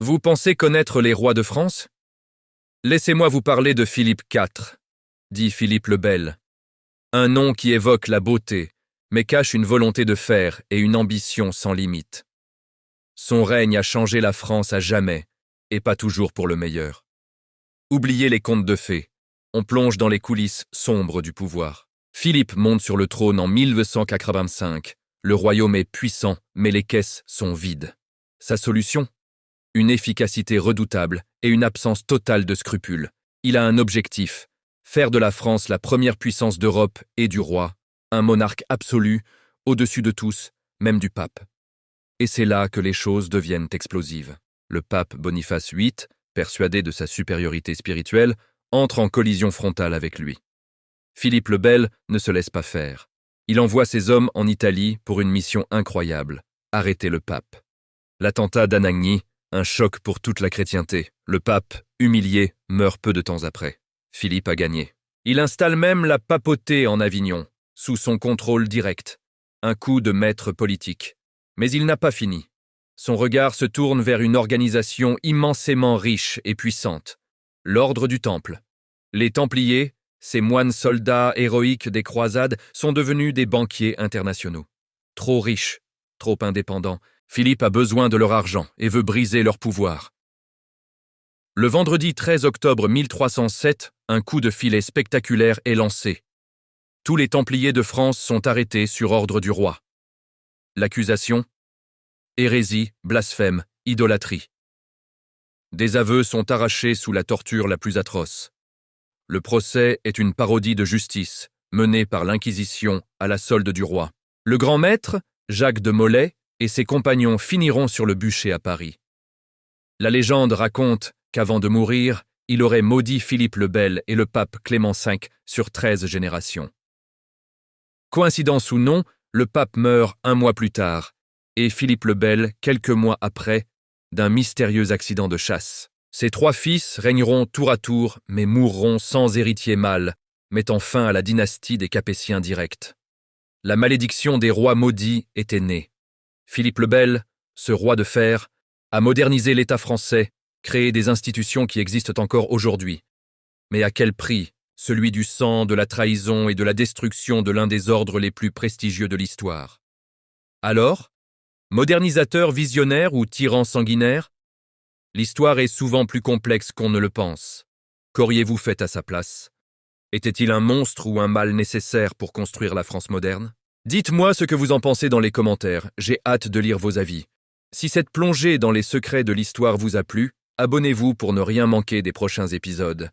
Vous pensez connaître les rois de France? Laissez-moi vous parler de Philippe IV, dit Philippe le Bel. Un nom qui évoque la beauté, mais cache une volonté de fer et une ambition sans limite. Son règne a changé la France à jamais, et pas toujours pour le meilleur. Oubliez les contes de fées, on plonge dans les coulisses sombres du pouvoir. Philippe monte sur le trône en 1285. Le royaume est puissant, mais les caisses sont vides. Sa solution? Une efficacité redoutable et une absence totale de scrupules. Il a un objectif, faire de la France la première puissance d'Europe et du roi, un monarque absolu, au-dessus de tous, même du pape. Et c'est là que les choses deviennent explosives. Le pape Boniface VIII, persuadé de sa supériorité spirituelle, entre en collision frontale avec lui. Philippe le Bel ne se laisse pas faire. Il envoie ses hommes en Italie pour une mission incroyable, arrêter le pape. L'attentat d'Anagni, un choc pour toute la chrétienté. Le pape, humilié, meurt peu de temps après. Philippe a gagné. Il installe même la papauté en Avignon, sous son contrôle direct. Un coup de maître politique. Mais il n'a pas fini. Son regard se tourne vers une organisation immensément riche et puissante. L'ordre du Temple. Les Templiers, ces moines soldats héroïques des croisades, sont devenus des banquiers internationaux. Trop riches, trop indépendants, Philippe a besoin de leur argent et veut briser leur pouvoir. Le vendredi 13 octobre 1307, un coup de filet spectaculaire est lancé. Tous les Templiers de France sont arrêtés sur ordre du roi. L'accusation? Hérésie, blasphème, idolâtrie. Des aveux sont arrachés sous la torture la plus atroce. Le procès est une parodie de justice, menée par l'Inquisition à la solde du roi. Le grand maître, Jacques de Molay, et ses compagnons finiront sur le bûcher à Paris. La légende raconte qu'avant de mourir, il aurait maudit Philippe le Bel et le pape Clément V sur 13 générations. Coïncidence ou non, le pape meurt un mois plus tard, et Philippe le Bel quelques mois après, d'un mystérieux accident de chasse. Ses 3 fils régneront tour à tour, mais mourront sans héritier mâle, mettant fin à la dynastie des Capétiens directs. La malédiction des rois maudits était née. Philippe le Bel, ce roi de fer, a modernisé l'État français, créé des institutions qui existent encore aujourd'hui. Mais à quel prix? Celui du sang, de la trahison et de la destruction de l'un des ordres les plus prestigieux de l'histoire. Alors, modernisateur visionnaire ou tyran sanguinaire? L'histoire est souvent plus complexe qu'on ne le pense. Qu'auriez-vous fait à sa place? Était-il un monstre ou un mal nécessaire pour construire la France moderne? Dites-moi ce que vous en pensez dans les commentaires, j'ai hâte de lire vos avis. Si cette plongée dans les secrets de l'histoire vous a plu, abonnez-vous pour ne rien manquer des prochains épisodes.